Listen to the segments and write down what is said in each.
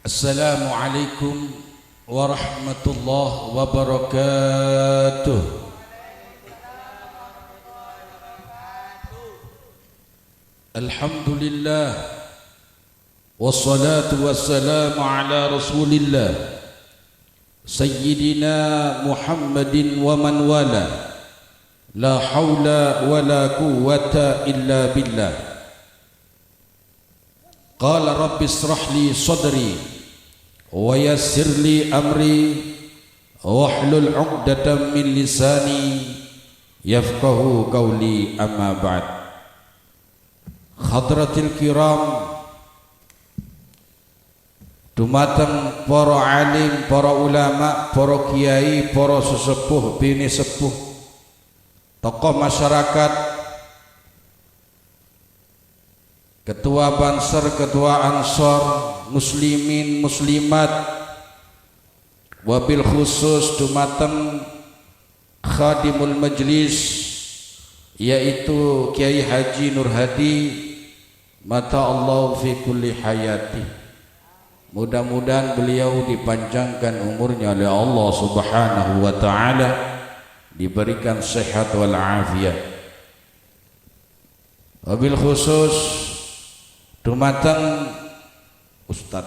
Assalamualaikum warahmatullahi wabarakatuh. Alhamdulillah wassalatu wassalamu ala rasulillah Sayyidina Muhammadin wa man wala, la hawla wa la quwwata illa billah. Qala rabbi israh li sadri wa yassir li amri wahlul 'uqdatam min lisani yafqahu qawli, amma ba'd. Hadratil kiram, dumateng para alim, para ulama, para kiai, para sesepuh, bini sepuh, tokoh masyarakat, ketua Banser, ketua Ansor, muslimin, muslimat, wabil khusus dumateng khadimul majlis, yaitu Kiai Haji Nur Hadi, mata Allah fi kulli hayati. Mudah-mudahan beliau dipanjangkan umurnya oleh Allah Subhanahu wa ta'ala, diberikan sehat wal afiat. Wabil khusus dumateng Ustaz,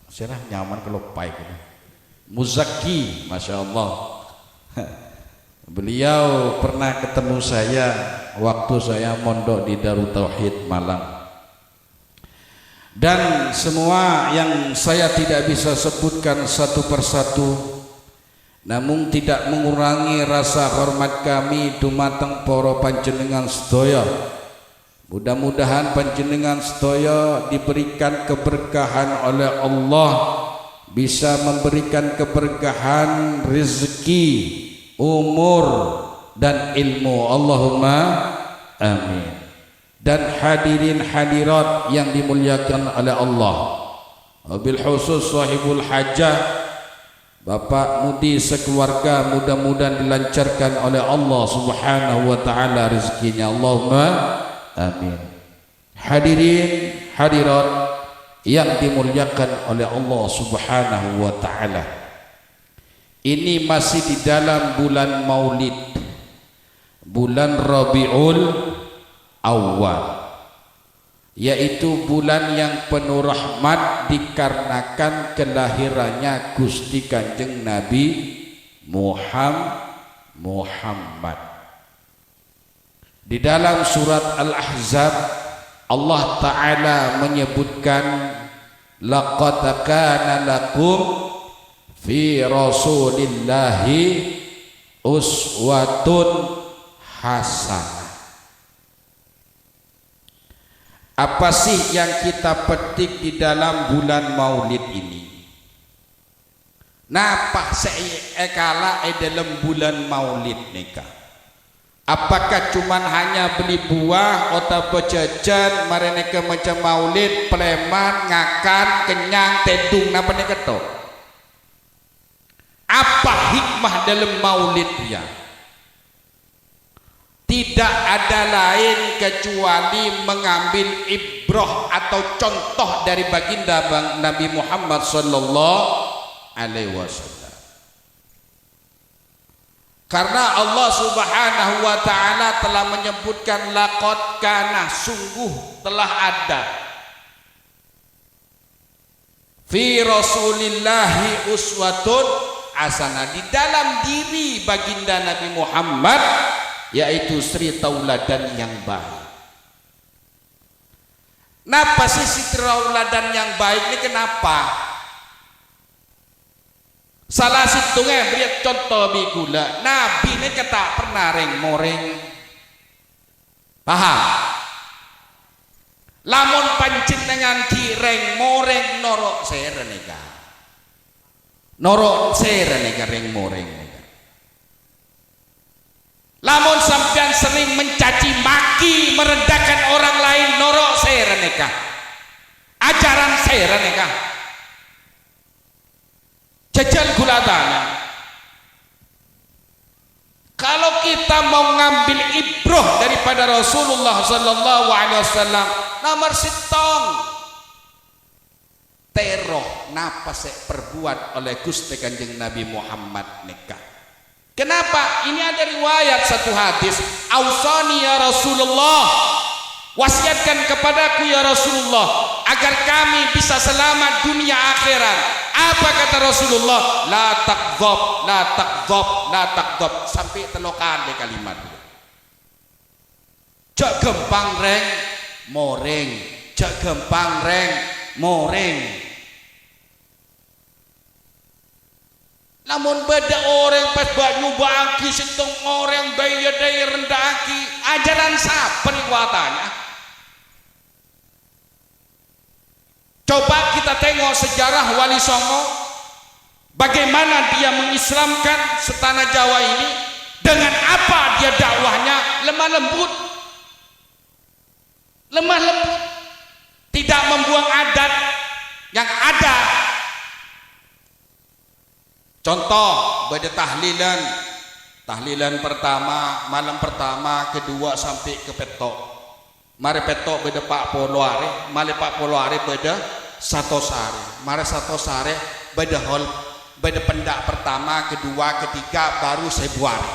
saya nyaman kalau pai Muzaki, masya Allah. Beliau pernah ketemu saya waktu saya mondok di Darut Tauhid Malang. Dan semua yang saya tidak bisa sebutkan satu persatu, namun tidak mengurangi rasa hormat kami dumateng para panjenengan sedaya. Mudah-mudahan panjenengan sedaya diberikan keberkahan oleh Allah, bisa memberikan keberkahan rezeki, umur dan ilmu. Allahumma amin. Dan hadirin hadirat yang dimuliakan oleh Allah, wabil khusus sahibul hajah, Bapak Mudi sekeluarga, mudah-mudahan dilancarkan oleh Allah Subhanahu wa ta'ala rezekinya. Allahumma amin. Hadirin hadirat yang dimuliakan oleh Allah Subhanahu wa ta'ala, ini masih di dalam bulan Maulid, bulan Rabiul Awal, yaitu bulan yang penuh rahmat dikarenakan kelahirannya Gusti Kanjeng Nabi Muhammad. Di dalam surat Al-Ahzab Allah Ta'ala menyebutkan, laqad kana lakum fi rasulillahi uswatun hasanah. Apa sih yang kita petik di dalam bulan Maulid ini? Napa seekala dalam bulan Maulid nika? Apakah cuman hanya beli buah atau jajan mereka macam Maulid, pleman, ngakan, kenyang, tedung, napa nika to? Apa hikmah dalam Maulid ya? Tidak ada lain kecuali mengambil ibrah atau contoh dari baginda Nabi Muhammad sallallahu alaihi wasallam. Karena Allah Subhanahu wa ta'ala telah menyebutkan, laqad kana, sungguh telah ada, fi rasulillahi uswatun hasanah, di dalam diri baginda Nabi Muhammad, yaitu sri tauladan yang baik. Napa sih sri tauladan yang baik ini? Kenapa? Salah situngnya beri contoh bigula, Nabi ini kata pernah reng moreng, paham? Lamun pancin dengan kireng moreng norok serenega, norok serenega reng moreng. Lamun sampean sering mencaci maki, merendahkan orang lain, norok sereneka, ajaran sereneka, jajal gulatana. Kalau kita mau ngambil ibrah daripada Rasulullah sallallahu alaihi wasallam, nomor sitong teroh napa se perbuat oleh Gusti Kanjeng Nabi Muhammad nikah. Kenapa? Ini ada riwayat satu hadis, ausani ya Rasulullah, wasiatkan kepadaku ya Rasulullah agar kami bisa selamat dunia akhirat. Apa kata Rasulullah? La takdzab, la takdzab, la takdzab, sampai 3 kali kalimat. Jak gempang reng moreng, jak gempang reng moreng. Namun beda orang pas buat nyubangki sentung orang daya rendaki ajaran siapa riwayatannya. Coba kita tengok sejarah Wali Songo, bagaimana dia mengislamkan setanah Jawa ini, dengan apa dia dakwahnya lemah lembut, tidak membuang adat yang ada. Contoh pada tahlilan pertama, malam pertama, kedua sampai ke petok. Mari petok pada Pak Poloare, mari Pak Poloare pada Satosare, mari Satosare pada hol, pada pendak pertama, kedua, ketiga, baru Sebuari.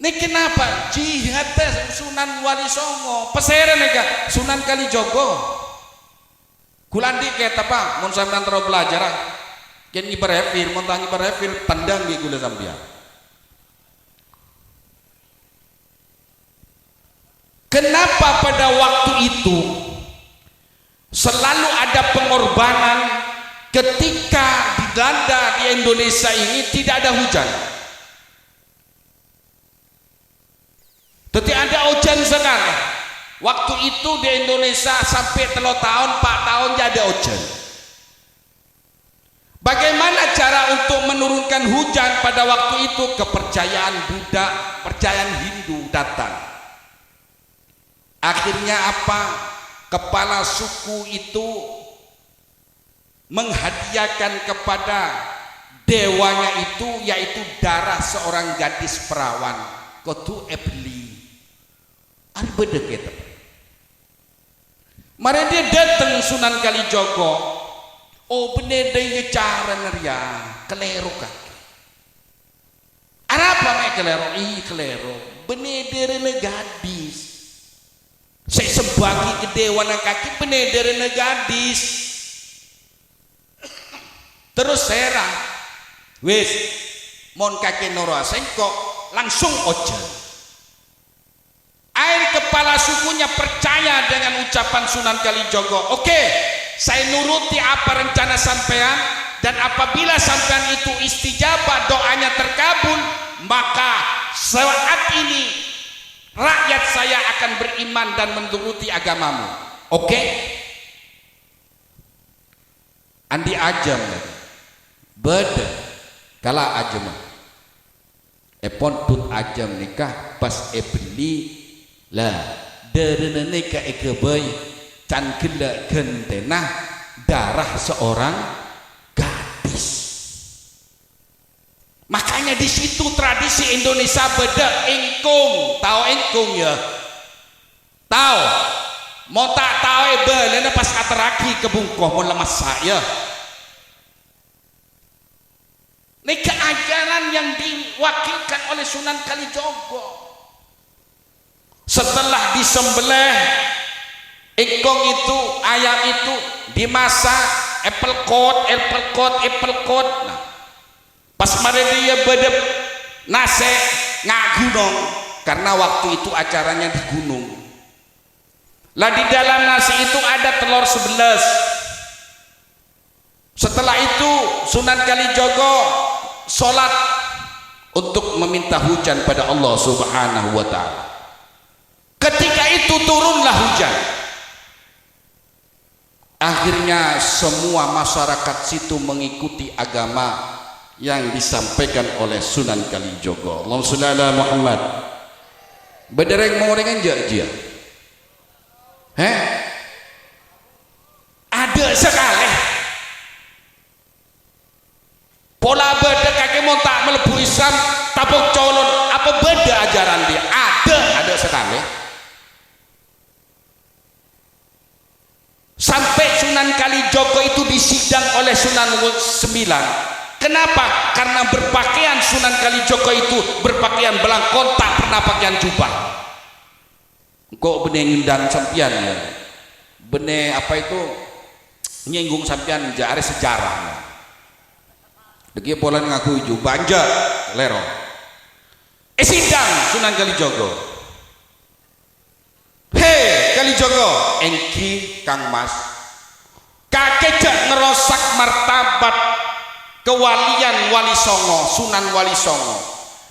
Ini kenapa? Jihad Sunan Wali Songo, peseren ya, Sunan Kalijogo. Kulandi kayak apa? Mun sampean terus belajar, kian ibarefir, mun tangi ibarefir, tandang di gula Zambia. Kenapa pada waktu itu selalu ada pengorbanan ketika dilanda di Indonesia ini tidak ada hujan? Tidak ada hujan sekarang. Waktu itu di Indonesia sampai 3 tahun, 4 tahun jadi hujan. Bagaimana cara untuk menurunkan hujan pada waktu itu? Kepercayaan Buddha, percayaan Hindu datang. Akhirnya apa? Kepala suku itu menghadiahkan kepada dewanya itu, yaitu darah seorang gadis perawan, Kotu Ebli. Ada beda kita. Mari dia datang Sunan Kalijogo. Oh bener dia cara neria keleru kaki. Apa mek keleru? Keleru. Bener dia gadis. Saya sebagi kedewana kaki bener dia gadis. Terus serang. Wis mon kaki noro sengkok langsung ojen. Air kepala sukunya percaya dengan ucapan Sunan Kalijogo. Oke, saya nuruti apa rencana sampean, dan apabila sampean itu istijabah, doanya terkabul, maka saat ini rakyat saya akan beriman dan menuruti agamamu. Oke? Andi ajam beda kala ajam. Epon tut ajam nikah pas beli lah derena nikah ekebay can kela gentenah darah seorang gadis. Makanya di situ tradisi Indonesia beda. Engkung, tahu engkung ya? Tahu? Mau tak tahu belena pas ateraki kebungkoh mau lemas saya. Ini keajaran yang diwakilkan oleh Sunan Kalijogo. Setelah disembelih engkong itu, ayam itu dimasak, apple cod. Nah, pas mari dia bedep nase ngak gunung, karena waktu itu acaranya di gunung. Lah di dalam nasi itu ada telur 11. Setelah itu Sunan Kalijogo sholat untuk meminta hujan pada Allah Subhanahu wa ta'ala. Ketika itu turunlah hujan. Akhirnya semua masyarakat situ mengikuti agama yang disampaikan oleh Sunan Kalijogo. Allahumma sholli ala Muhammad. Bedereng morengan dia. Ada sekali pola beda kakek mau tak melebu Islam tabuk colon, apa beda ajaran dia? Ada sekali. Sunan Kalijogo itu disidang oleh Sunan Sembilan. Kenapa? Karena berpakaian Sunan Kalijogo itu berpakaian belangkon, tak pernah pakaian jubah. Kok benih ngundang sampian ya? Benih apa itu nyinggung sampian jare sejarah. Deki polan ngaku jubah anja lero. Sidang Sunan Kalijogo. Hei Kalijogo, engki Kang Mas, kakek ngerosak martabat kewalian Wali Songo, Sunan Wali Songo.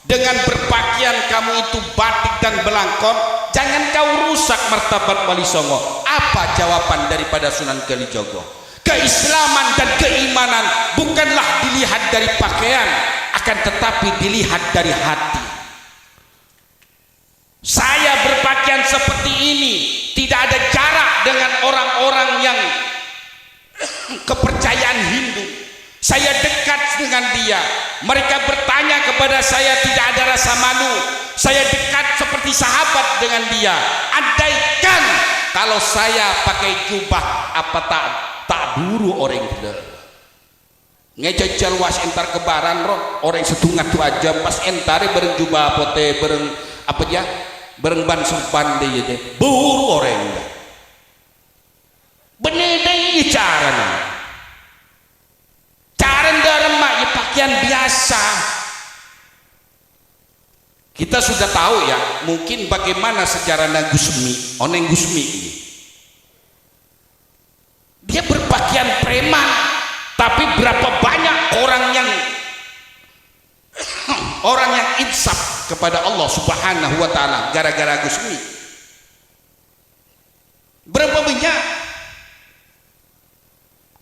Dengan berpakaian kamu itu batik dan belangkon, jangan kau rusak martabat Wali Songo. Apa jawaban daripada Sunan Kalijogo? Keislaman dan keimanan bukanlah dilihat dari pakaian, akan tetapi dilihat dari hati. Saya berpakaian seperti ini tidak ada jarak dengan orang-orang yang kepercayaan Hindu. Saya dekat dengan dia, mereka bertanya kepada saya, tidak ada rasa malu. Saya dekat seperti sahabat dengan dia. Andaikan kalau saya pakai jubah, apa tak duru orang gila ngejajal was entar kebaran roh orang setengah tu aja pas entare bareng jubah pote bareng apa ya bareng ban sempan dia teh buru orang bener deh cara dalam mak ya pakaian biasa. Kita sudah tahu ya mungkin bagaimana sejarah Gusmi oneng Gusmi ini. Dia berpakaian preman, tapi berapa banyak orang yang insaf kepada Allah Subhanahu wa taala gara-gara Gusmi. Berapa banyak?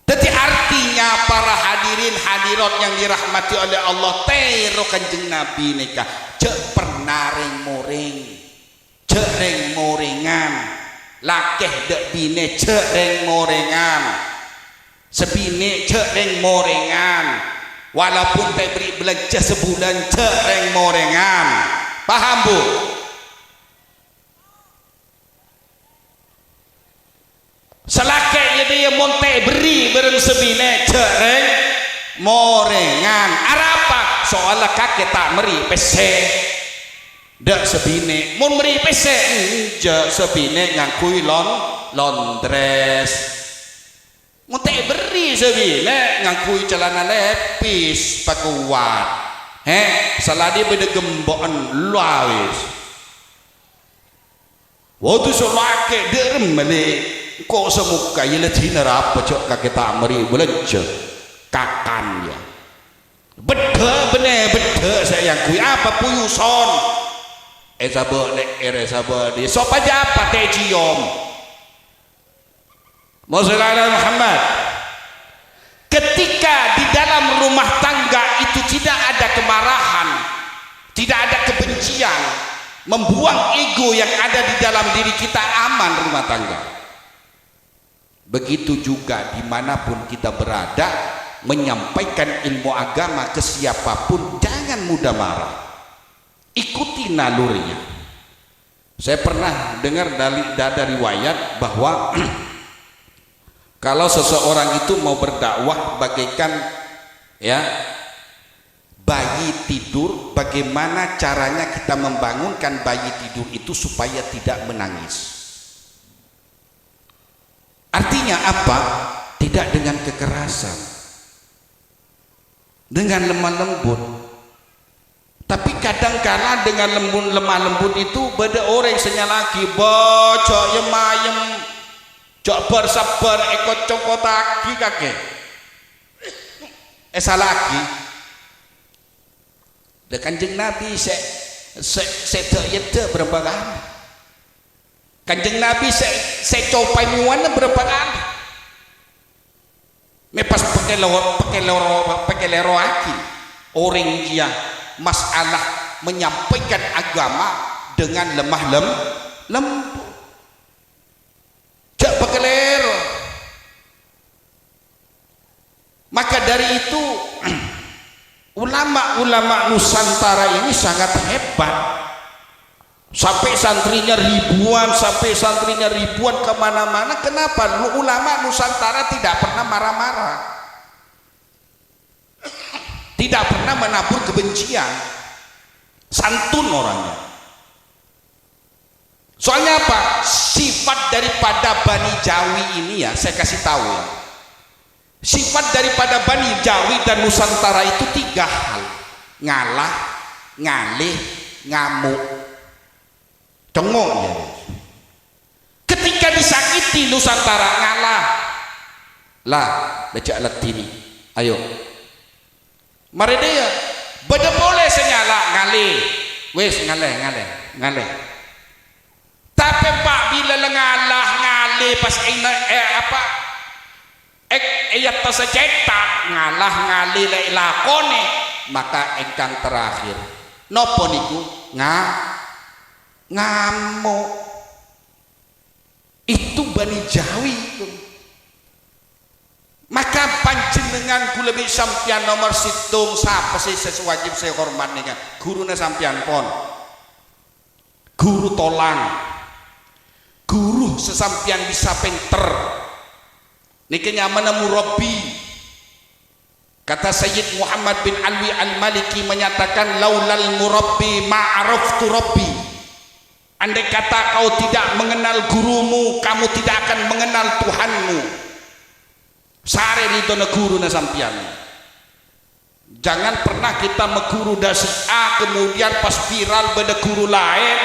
Jadi artinya para hadirin hadirat yang dirahmati oleh Allah, tero Kanjeng Nabi nikah cek pernah reng-moreng, cek reng-morengan. Lakeh dek bine cek reng morengan, sebine cek reng morengan, walaupun tak beri belanja sebulan cek reng morengan. Paham bu? Selakeh dia monte beri bereng sebine cek reng morengan. Arapa soalnya kakek tak meri pese dak sebine mun meri pese je sebine ngakui londres mun tak beri sebine ngakui celana lepis pakuat salah dia beda gembon luawis waktu solake derem mele kok semuka yele tina apa cok kakek tak meri belanja kakan ya beda bener beda saya ngakui apa puyuson sabodi sop aja apa teh cium Maulana Muhammad. Ketika di dalam rumah tangga itu tidak ada kemarahan, tidak ada kebencian, membuang ego yang ada di dalam diri kita, aman rumah tangga. Begitu juga dimanapun kita berada, menyampaikan ilmu agama ke siapapun jangan mudah marah, ikuti nalurinya. Saya pernah dengar dari riwayat bahwa kalau seseorang itu mau berdakwah bagaikan ya bayi tidur, bagaimana caranya kita membangunkan bayi tidur itu supaya tidak menangis. Artinya apa? Tidak dengan kekerasan, dengan lemah lembut. Tapi kadang-kala dengan lemah lembut itu beda orang senyalaki bocok yemayem cok bersabar ikut cokotaki kakek lagi de Kanjeng Nabi se berapa kali Kanjeng Nabi se copai muana berapa kali mepas pakai lero aki orang dia masalah menyampaikan agama dengan lemah lembut jak pakelero. Maka dari itu ulama-ulama Nusantara ini sangat hebat, sampai santrinya ribuan kemana-mana. Kenapa? Ulama Nusantara tidak pernah marah-marah, tidak pernah menabur kebencian, santun orangnya. Soalnya apa? Sifat daripada Bani Jawi ini ya, saya kasih tahu ya, sifat daripada Bani Jawi dan Nusantara itu 3 hal: ngalah, ngalih, ngamuk, cengok ya. Ketika disakiti Nusantara ngalah lah, becak letini, ayo mari dia beda boleh senyala ngalih, wes ngalih. Tapi pak bila ngalah ngalih pas ayat tercetak ngalah ngalih lakone, maka engkang terakhir nopo niku ngamuk. Itu Bani Jawi itu. Maka panjenengan kula lebih sampian nomor situng sapa sih sewajib saya hormat nih kan gurune sampian pon, guru tolang, guru sesampian bisa pinter niki nyaman murabbi. Kata Sayyid Muhammad bin Alwi Al-Maliki menyatakan laulal murabbi ma'araftu rabbi. Andai kata kau tidak mengenal gurumu, kamu tidak akan mengenal Tuhanmu. Sare ridona guru na sampian. Jangan pernah kita meguru dasi A kemudian pas viral beda guru lain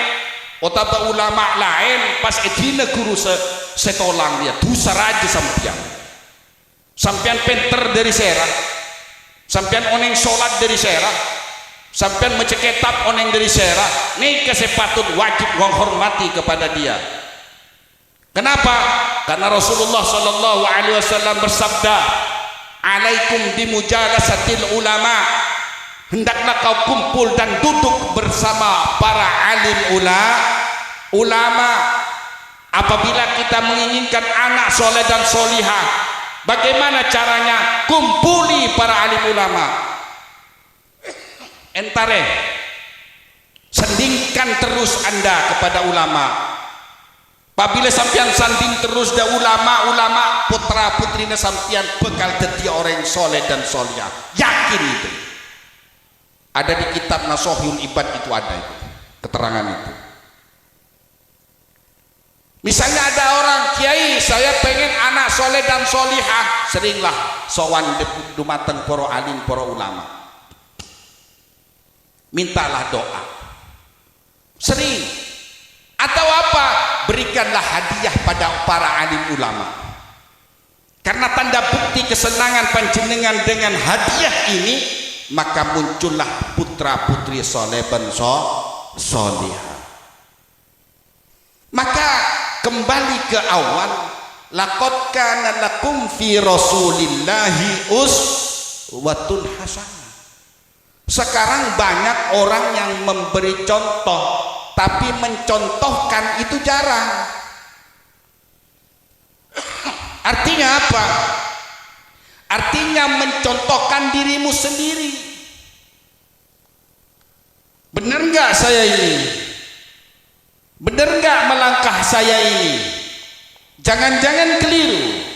atau ulama lain pas edina guru setolang dia dosa raja sampian. Sampian pinter dari serah, sampian oneng sholat dari serah, sampian menceketab oneng dari serah. Nih kesepatut wajib menghormati kepada dia. Kenapa? Karena Rasulullah Sallallahu Alaihi Wasallam bersabda, "Alaikum bimujalasatil ulama." Hendaklah kau kumpul dan duduk bersama para alim ulama. Apabila kita menginginkan anak soleh dan solihah, bagaimana caranya? Kumpuli para alim ulama. Entare, sandingkan terus Anda kepada ulama. Apabila sampian sanding terus da ulama putra putrina sampian bekal jadi orang soleh dan solihah. Yakin itu. Ada di kitab Nasuhul Ibad itu ada itu keterangan itu. Misalnya ada orang kiai, saya pengen anak soleh dan solihah, seringlah sowan dumateng para alim para ulama. Mintalah doa. Sering. Atau apa? Berikanlah hadiah pada para alim ulama. Karena tanda bukti kesenangan panjenengan dengan hadiah ini, maka muncullah putra putri soleh dan solihah. Maka kembali ke awal, laqad kana lakum fi rasulillahi uswatun hasanah. Sekarang banyak orang yang memberi contoh, tapi mencontohkan itu jarang. Artinya apa? Artinya mencontohkan dirimu sendiri. Benar nggak saya ini? Benar nggak melangkah saya ini? Jangan-jangan keliru.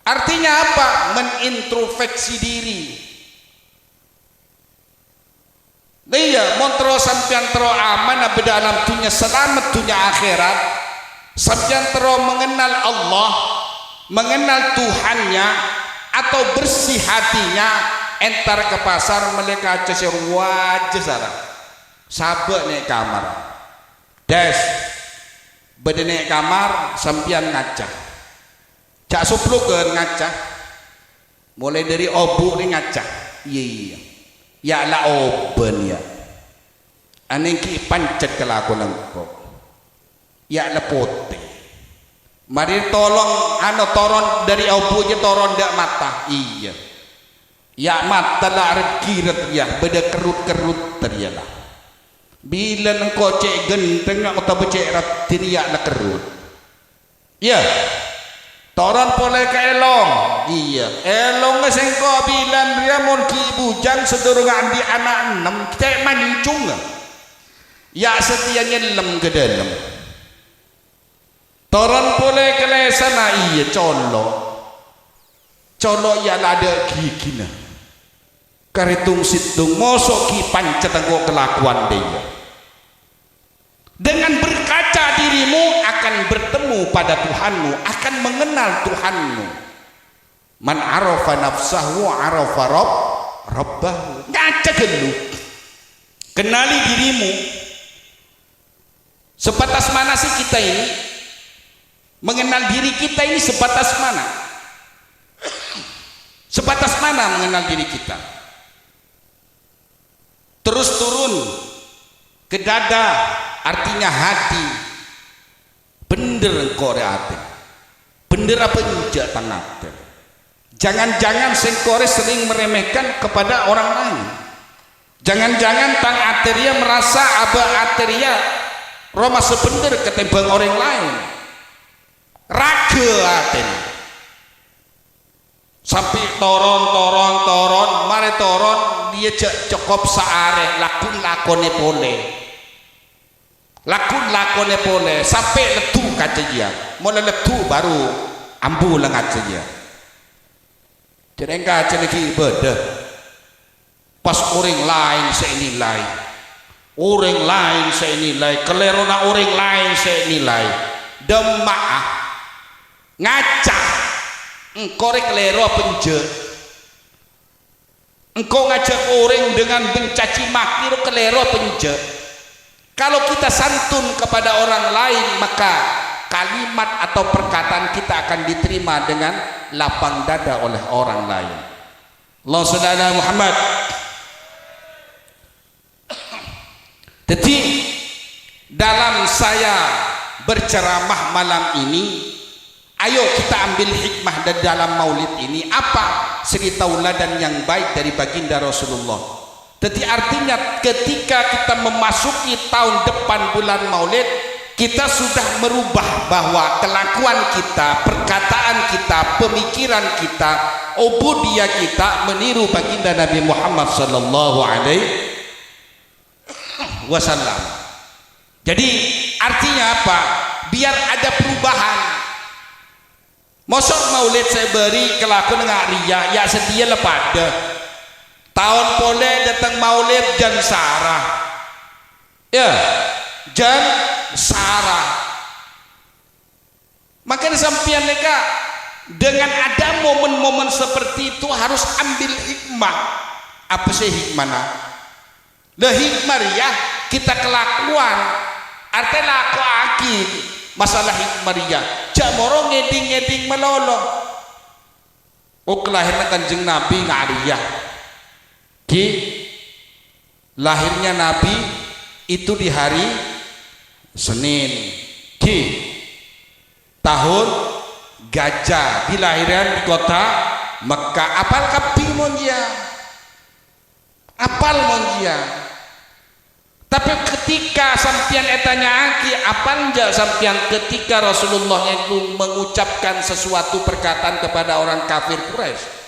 Artinya apa? Menintrospeksi diri. Iya, montro sampian tero aman abda dalam dunia selamat dunia akhirat. Sampian tero mengenal Allah, mengenal Tuhannya, atau bersih hatinya, entar ke pasar mereka cesir wajah sarang. Sabe nek kamar. Des. Bede nek kamar sampian ngaca. Cak suplukeun ngaca. Mulai dari obu ni ngaca. Iya. Ya la open ya. Anengki pancet kelakuan engkau. Ya la pote. Mari tolong toron dari obunya toron dak mata. Iya. Ya mata la kirat ya beda kerut terialah. Bila engkau cek genteng atau becek ratin ya la kerut. Ya. Toron boleh ke elong. Iya, elong sengko bilang dia mon ki bujang sedurungan di anak 6 kita mancung. ya setia nyelam ke dalam toron boleh kelesan iya colok ya ada gigi nah karitung situng mosok ki pancet engkau kelakuan dia dengan berkaca dirimu akan bertemu pada Tuhanmu, akan mengenal Tuhanmu. Man arafa nafsahu arafa rabbahu. Ngaca gelu kenali dirimu sebatas mana sih kita ini, mengenal diri kita ini sebatas mana mengenal diri kita. Terus turun ke dada, artinya hati. Bener kore hati, bener apa injak tanah. Jangan-jangan sengkore sering meremehkan kepada orang lain. Jangan-jangan tang ateria merasa aba ateria Roma sebener ketimbang orang lain. Raga aten sampai toron mare toron dia cukup saare lakone pole sampai letu kaca dia mulai letu baru ambu lang kaca dia jadi kaca lagi beda pas orang lain senilai kelerona orang lain senilai demak ngaca engkau kelero penje engkau ngajak orang dengan mencaci maki kelero penje. Kalau kita santun kepada orang lain maka kalimat atau perkataan kita akan diterima dengan lapang dada oleh orang lain. Allah Subhanahu Muhammad. Jadi dalam saya berceramah malam ini, ayo kita ambil hikmah dari dalam maulid ini. Apa suri tauladan yang baik dari baginda Rasulullah. Jadi artinya ketika kita memasuki tahun depan bulan maulid, kita sudah merubah bahwa kelakuan kita, perkataan kita, pemikiran kita, ubudiyah kita meniru baginda Nabi Muhammad sallallahu alaihi wasallam. Jadi artinya apa? Biar ada perubahan. Mosok maulid saya beri kelakuan dengan ria, ya sedia pada tahun pole datang maulid jan sarah, ya jan sarah. Makanya sampian mereka dengan ada momen-momen seperti itu harus ambil hikmah. Apa sih hikmahnya? Lah hikmah ya kita kelakuan artinya aku akid masalah hikmah ya jamoro ngeding melolo. Oh kelahiran Kanjeng Nabi ngariyah ki lahirnya Nabi itu di hari Senin ki tahun gajah dilahirkan di kota Mekah. Apal kapi monjia apal monjia tapi ketika sampian etanya aki apal nja sampian ketika Rasulullah itu mengucapkan sesuatu perkataan kepada orang kafir Quraisy.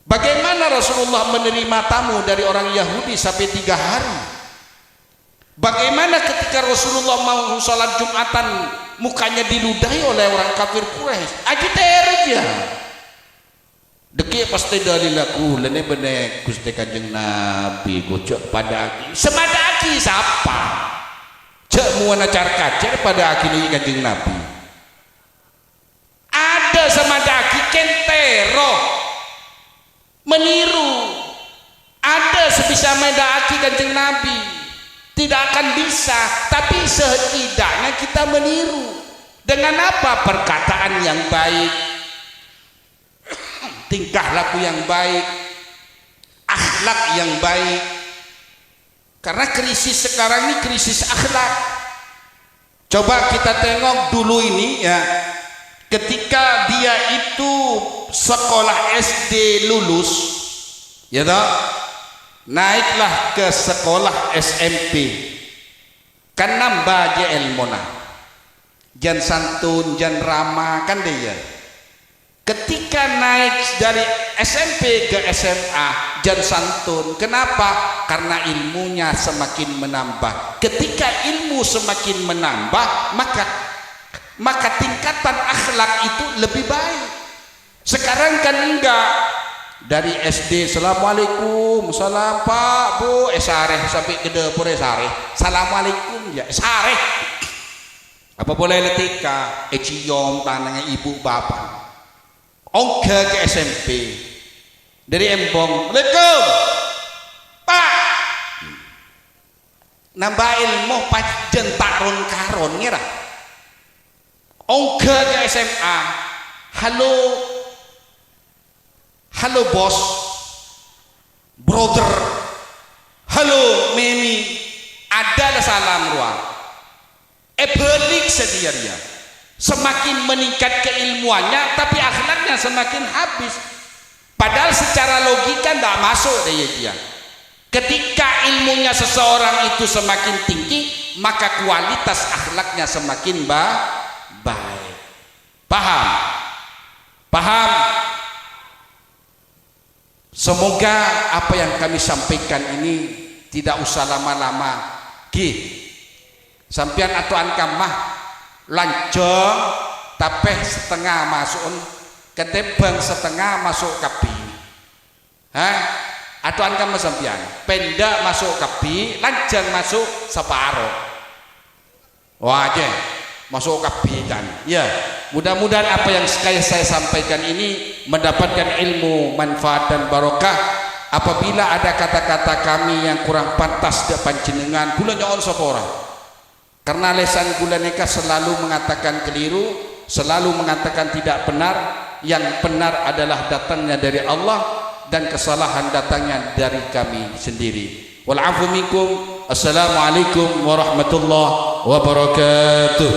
Bagaimana Rasulullah menerima tamu dari orang Yahudi sampai 3 hari? Bagaimana ketika Rasulullah mau sholat Jumatan mukanya diludahi oleh orang kafir Quraisy? Aji aja. Deki pasti dalilaku lene benek Gusti Kanjeng Nabi gocok pada aki. Semada aki siapa? Cek muana car kacer pada aki ini Kanjeng Nabi. Ada semada aki kentero meniru. Ada sebisa medaki Kanjeng Nabi tidak akan bisa, tapi setidaknya kita meniru dengan apa? Perkataan yang baik, tingkah laku yang baik, akhlak yang baik. Karena krisis sekarang ini krisis akhlak. Coba kita tengok dulu ini ya, ketika dia itu sekolah SD lulus ya toh, naiklah ke sekolah SMP kan nambah je ilmona jan santun jan ramah kan dia. Ketika naik dari SMP ke SMA jan santun. Kenapa? Karena ilmunya semakin menambah. Ketika ilmu semakin menambah, maka tingkatan akhlak itu lebih baik. Sekarang kan enggak. Dari SD assalamualaikum, salam pak bu, sareh sampai gede pura sareh, assalamualaikum ya sareh. Apa boleh letika, cium tangannya ibu bapak. Ongke ke SMP, dari embong, assalamualaikum pak. Nambah ilmu pajen tarun karon ngira. Ongke ke SMA, halo bos, brother, halo memi, ada salam ruang. Balik sedia dia, semakin meningkat keilmuannya, tapi akhlaknya semakin habis. Padahal secara logika tidak masuk dia. Ketika ilmunya seseorang itu semakin tinggi, maka kualitas akhlaknya semakin baik. Paham? Paham? Semoga apa yang kami sampaikan ini tidak usah lama-lama. Sampian atau ankamah lancong tapi setengah masuk ketebang setengah masuk kapi. Atau ankam sampian pendak masuk kapi, lancang masuk separuh. Wajah masuk kapi kan. Ya, mudah-mudahan apa yang saya sampaikan ini mendapatkan ilmu, manfaat dan barokah. Apabila ada kata-kata kami yang kurang pantas depan jenengan, kula nyoon sapa ora. Karena lesan kula nika selalu mengatakan keliru, selalu mengatakan tidak benar. Yang benar adalah datangnya dari Allah dan kesalahan datangnya dari kami sendiri. Wal afu minkum. Assalamualaikum warahmatullahi wabarakatuh.